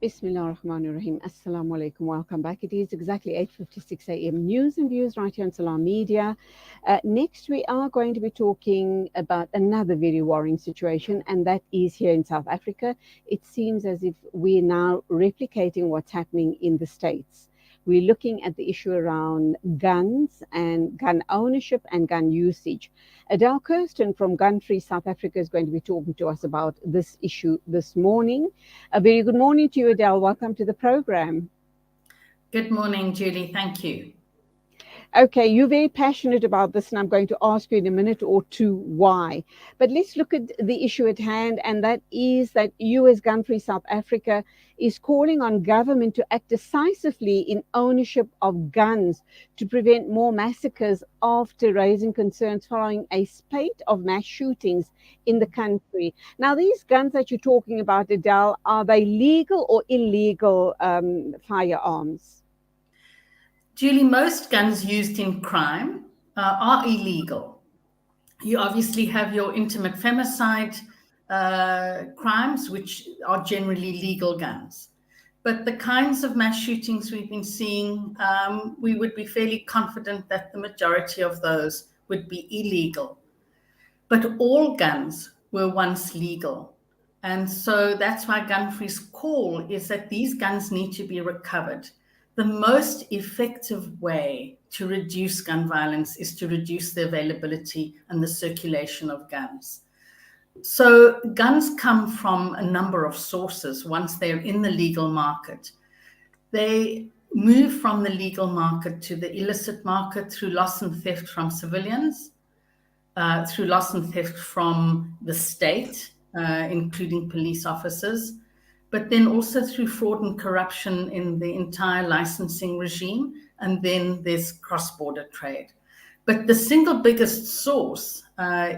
Bismillah ar-Rahman ar-Rahim. Assalamu alaikum. Welcome back. It is exactly 8:56 a.m. News and views right here on Salam Media. Next, we are going to be talking about another very worrying situation, and that is here in South Africa. It seems as if we're now replicating what's happening in the States. We're looking at the issue around guns and gun ownership and gun usage. Adele Kirsten from Gun Free South Africa is going to be talking to us about this issue this morning. A very good morning to you, Adele. Welcome to the program. Good morning, Julie. Thank you. Okay, you're very passionate about this, and I'm going to ask you in a minute or two why. But let's look at the issue at hand, and that is that you, as Gun Free South Africa, is calling on government to act decisively in ownership of guns to prevent more massacres after raising concerns following a spate of mass shootings in the country. Now, these guns that you're talking about, Adele, are they legal or illegal firearms? Julie, most guns used in crime are illegal. You obviously have your intimate femicide crimes, which are generally legal guns. But the kinds of mass shootings we've been seeing, we would be fairly confident that the majority of those would be illegal. But all guns were once legal. And so that's why Gun Free's call is that these guns need to be recovered. The most effective way to reduce gun violence is to reduce the availability and the circulation of guns. So guns come from a number of sources once they're in the legal market. They move from the legal market to the illicit market through loss and theft from civilians, through loss and theft from the state, including police officers, but then also through fraud and corruption in the entire licensing regime, and then there's cross-border trade. But the single biggest source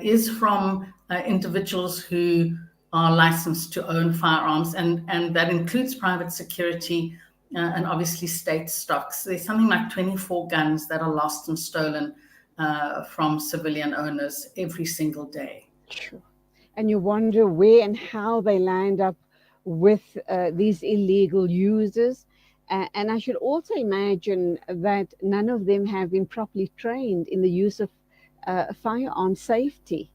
is from individuals who are licensed to own firearms, and that includes private security and obviously state stocks. There's something like 24 guns that are lost and stolen from civilian owners every single day. Sure. And you wonder where and how they land up with these illegal users. And I should also imagine that none of them have been properly trained in the use of firearm safety.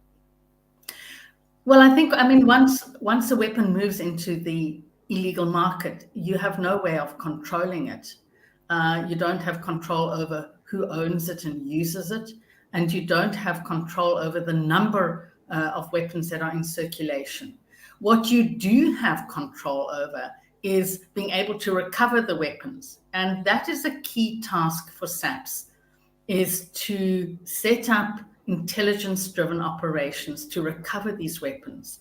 Well, I mean, once a weapon moves into the illegal market, you have no way of controlling it. You don't have control over who owns it and uses it, and you don't have control over the number of weapons that are in circulation. What you do have control over is being able to recover the weapons. And that is a key task for SAPS, is to set up intelligence-driven operations to recover these weapons.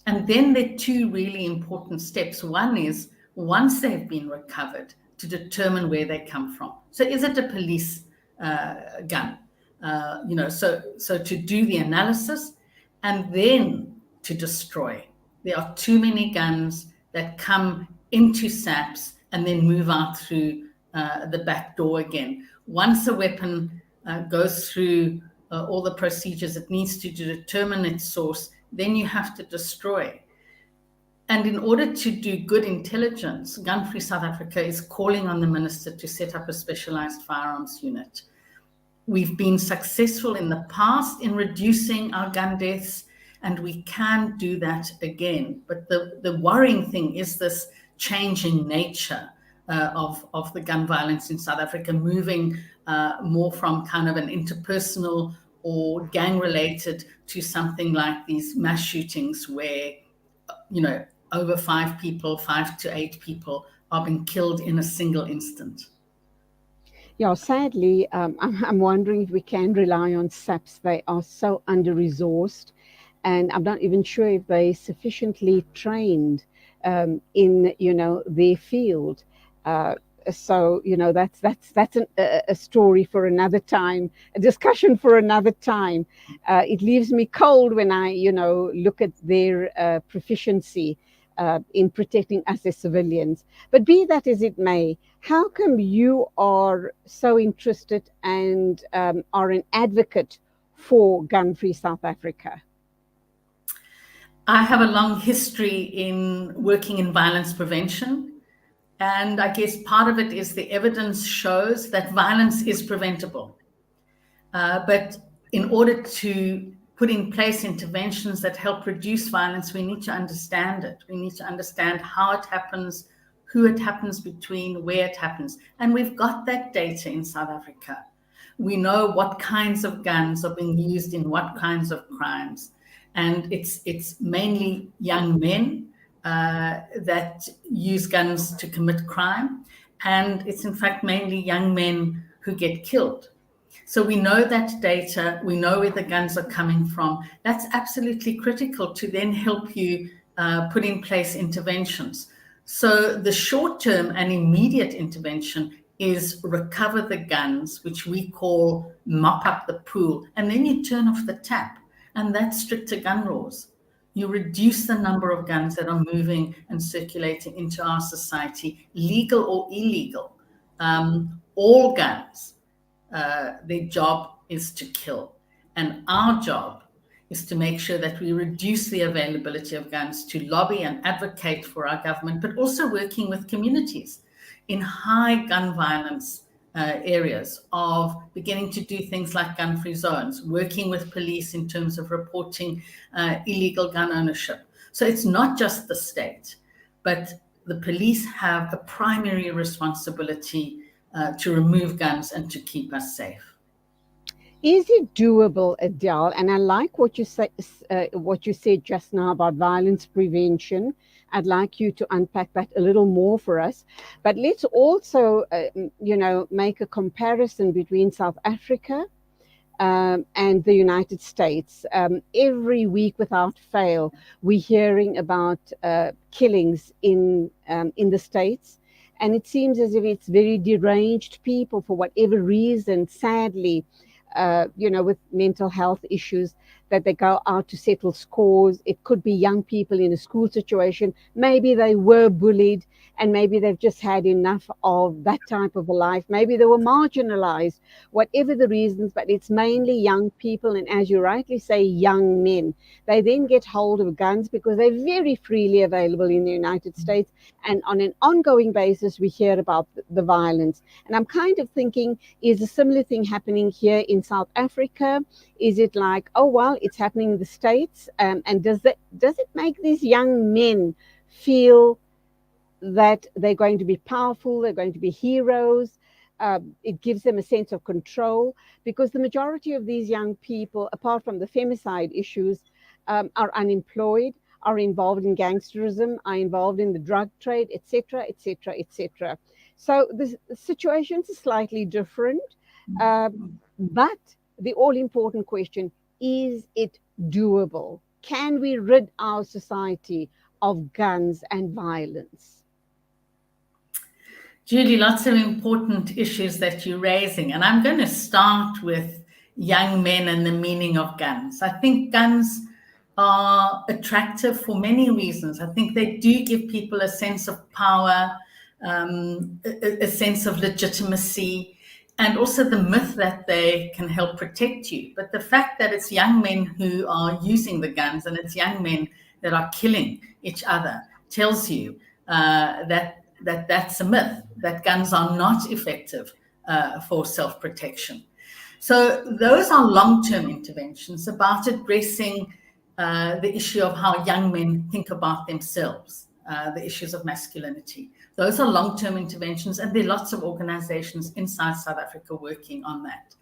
And then there are two really important steps. One is, once they've been recovered, to determine where they come from. So is it a police gun? So to do the analysis and then to destroy. There are too many guns that come into SAPS and then move out through the back door again. Once a weapon goes through all the procedures it needs to determine its source, then you have to destroy. And in order to do good intelligence, Gun Free South Africa is calling on the minister to set up a specialized firearms unit. We've been successful in the past in reducing our gun deaths, and we can do that again. But the worrying thing is this change in nature of the gun violence in South Africa, moving more from kind of an interpersonal or gang-related to something like these mass shootings where, over 5 to 8 people are being killed in a single instant. Yeah, sadly, I'm wondering if we can rely on SAPS. They are so under-resourced, and I'm not even sure if they're sufficiently trained in, their field. So, that's a story for another time, a discussion for another time. It leaves me cold when I, look at their proficiency in protecting us as civilians. But be that as it may, how come you are so interested and are an advocate for Gun Free South Africa? I have a long history in working in violence prevention. And I guess part of it is the evidence shows that violence is preventable. But in order to put in place interventions that help reduce violence, we need to understand it. We need to understand how it happens, who it happens between, where it happens. And we've got that data in South Africa. We know what kinds of guns are being used in what kinds of crimes. And it's mainly young men that use guns to commit crime. And it's in fact mainly young men who get killed. So we know that data, we know where the guns are coming from. That's absolutely critical to then help you put in place interventions. So the short-term and immediate intervention is recover the guns, which we call mop up the pool, and then you turn off the tap, and that's stricter gun laws. You reduce the number of guns that are moving and circulating into our society, legal or illegal. All guns, their job is to kill. And our job is to make sure that we reduce the availability of guns, to lobby and advocate for our government, but also working with communities in high gun violence areas of beginning to do things like gun-free zones, working with police in terms of reporting illegal gun ownership. So it's not just the state, but the police have a primary responsibility to remove guns and to keep us safe. Is it doable, Adele? And I like what you said just now about violence prevention. I'd like you to unpack that a little more for us. But let's also, make a comparison between South Africa and the United States. Every week, without fail, we're hearing about killings in the States. And it seems as if it's very deranged people, for whatever reason, sadly, with mental health issues, that they go out to settle scores. It could be young people in a school situation. Maybe they were bullied, and maybe they've just had enough of that type of a life. Maybe they were marginalized, whatever the reasons, but it's mainly young people. And as you rightly say, young men. They then get hold of guns because they're very freely available in the United States. And on an ongoing basis, we hear about the violence. And I'm kind of thinking, is a similar thing happening here in South Africa? Is it like, oh, well, it's happening in the States? And does it make these young men feel that they're going to be powerful, they're going to be heroes? It gives them a sense of control, because the majority of these young people, apart from the femicide issues, are unemployed, are involved in gangsterism, are involved in the drug trade, etc., etc., etc. So the situations are slightly different, but the all-important question, is it doable? Can we rid our society of guns and violence? Judy, lots of important issues that you're raising. And I'm going to start with young men and the meaning of guns. I think guns are attractive for many reasons. I think they do give people a sense of power, a sense of legitimacy, and also the myth that they can help protect you. But the fact that it's young men who are using the guns and it's young men that are killing each other tells you that's a myth, that guns are not effective for self-protection. So those are long-term interventions about addressing the issue of how young men think about themselves, the issues of masculinity. Those are long-term interventions, and there are lots of organizations inside South Africa working on that.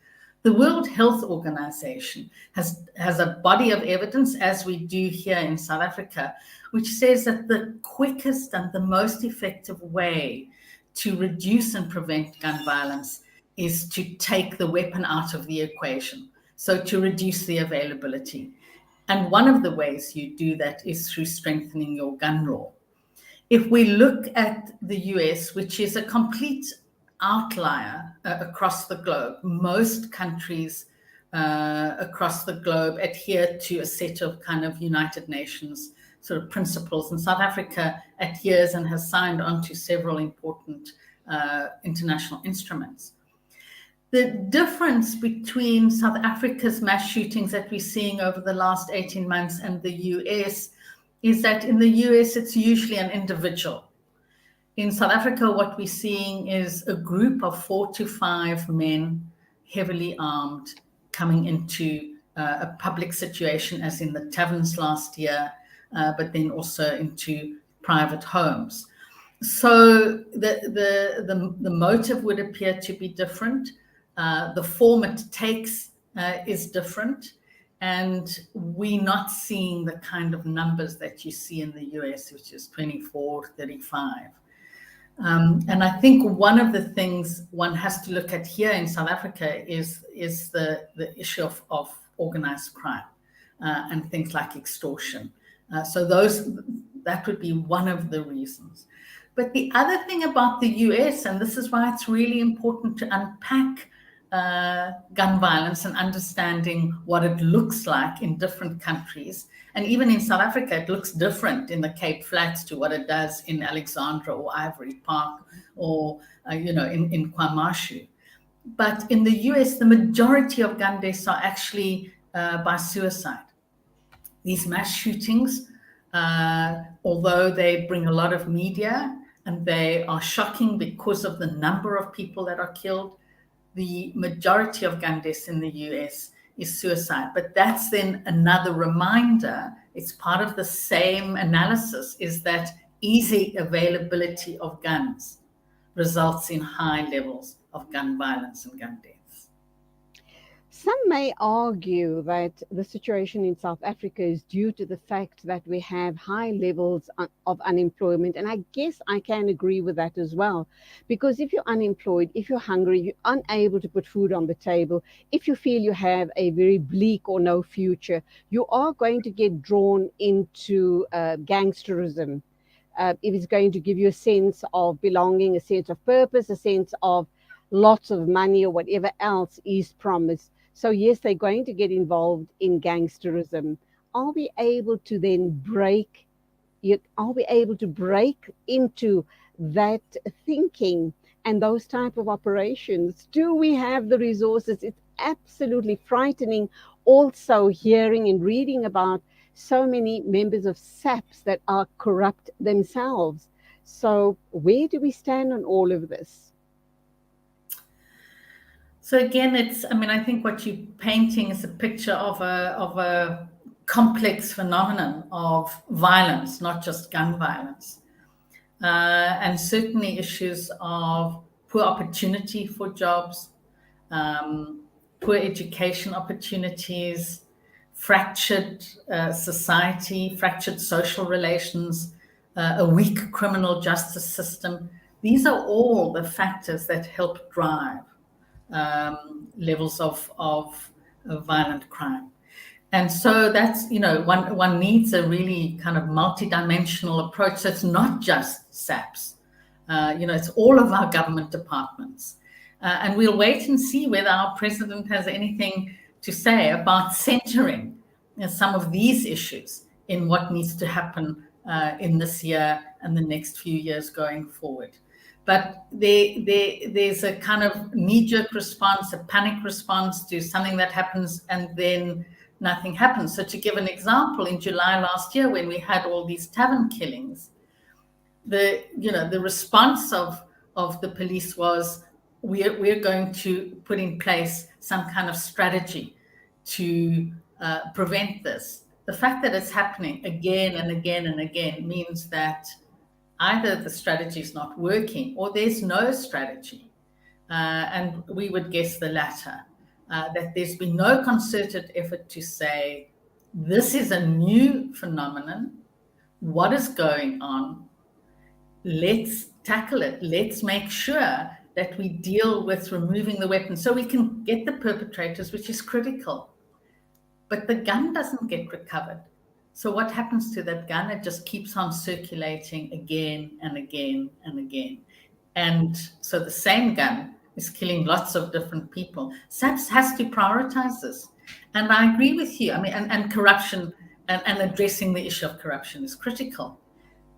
The World Health Organization has a body of evidence, as we do here in South Africa, which says that the quickest and the most effective way to reduce and prevent gun violence is to take the weapon out of the equation, so to reduce the availability. And one of the ways you do that is through strengthening your gun law. If we look at the US, which is a complete outlier across the globe, most countries across the globe adhere to a set of kind of United Nations sort of principles, and South Africa adheres and has signed on to several important international instruments. The difference between South Africa's mass shootings that we're seeing over the last 18 months and the US is that in the US, it's usually an individual. In South Africa, what we're seeing is a group of 4 to 5 men, heavily armed, coming into a public situation, as in the taverns last year, but then also into private homes. So the motive would appear to be different. The form it takes is different. And we're not seeing the kind of numbers that you see in the US, which is 24, 35. And I think one of the things one has to look at here in South Africa is the issue of organized crime and things like extortion. So that would be one of the reasons. But the other thing about the US, and this is why it's really important to unpack gun violence and understanding what it looks like in different countries. And even in South Africa, it looks different in the Cape Flats to what it does in Alexandra or Ivory Park or, in KwaMashu. But in the US, the majority of gun deaths are actually by suicide. These mass shootings, although they bring a lot of media and they are shocking because of the number of people that are killed, the majority of gun deaths in the US is suicide. But that's then another reminder, it's part of the same analysis, is that easy availability of guns results in high levels of gun violence and gun deaths. Some may argue that the situation in South Africa is due to the fact that we have high levels of unemployment. And I guess I can agree with that as well. Because if you're unemployed, if you're hungry, you're unable to put food on the table, if you feel you have a very bleak or no future, you are going to get drawn into gangsterism. It is going to give you a sense of belonging, a sense of purpose, a sense of lots of money or whatever else is promised. So yes, they're going to get involved in gangsterism. Are we able to then break into that thinking and those type of operations? Do we have the resources? It's absolutely frightening also hearing and reading about so many members of SAPS that are corrupt themselves. So where do we stand on all of this? So again, I think what you're painting is a picture of a complex phenomenon of violence, not just gun violence. And certainly issues of poor opportunity for jobs, poor education opportunities, fractured society, fractured social relations, a weak criminal justice system. These are all the factors that help drive levels of violent crime. And so that's, one needs a really kind of multidimensional approach. So it's not just SAPS, it's all of our government departments. And we'll wait and see whether our president has anything to say about centering some of these issues in what needs to happen in this year and the next few years going forward. But there's a kind of knee-jerk response, a panic response to something that happens, and then nothing happens. So to give an example, in July last year, when we had all these tavern killings, the response of the police was, we're going to put in place some kind of strategy to prevent this. The fact that it's happening again and again and again means that either the strategy is not working or there's no strategy. And we would guess the latter, that there's been no concerted effort to say, this is a new phenomenon. What is going on? Let's tackle it. Let's make sure that we deal with removing the weapons so we can get the perpetrators, which is critical. But the gun doesn't get recovered. So what happens to that gun? It just keeps on circulating again and again and again. And so the same gun is killing lots of different people. SAPS has to prioritize this. And I agree with you. And corruption and addressing the issue of corruption is critical.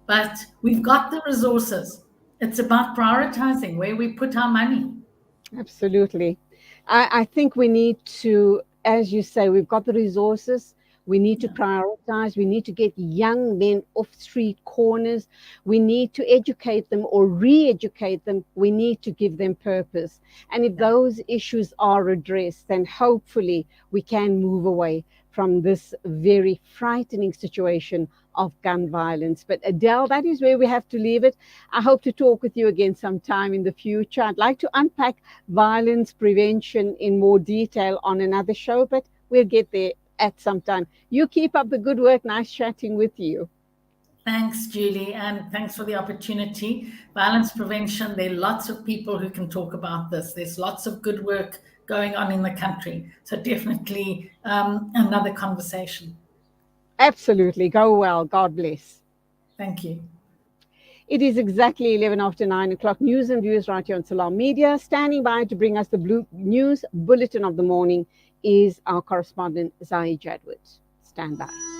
But we've got the resources. It's about prioritizing where we put our money. Absolutely. I think we need to, as you say, we've got the resources. We need to Yeah. prioritize. We need to get young men off street corners. We need to educate them or re-educate them. We need to give them purpose. And if Yeah. those issues are addressed, then hopefully we can move away from this very frightening situation of gun violence. But Adele, that is where we have to leave it. I hope to talk with you again sometime in the future. I'd like to unpack violence prevention in more detail on another show, but we'll get there at some time. You keep up the good work. Nice chatting with you. Thanks, Julie, and thanks for the opportunity. Violence prevention, there are lots of people who can talk about this. There's lots of good work going on in the country. So, definitely another conversation. Absolutely. Go well. God bless. Thank you. It is exactly 11 after 9 o'clock. News and views right here on Salam Media. Standing by to bring us the Blue News Bulletin of the morning is our correspondent, Zai Jadwood. Stand by.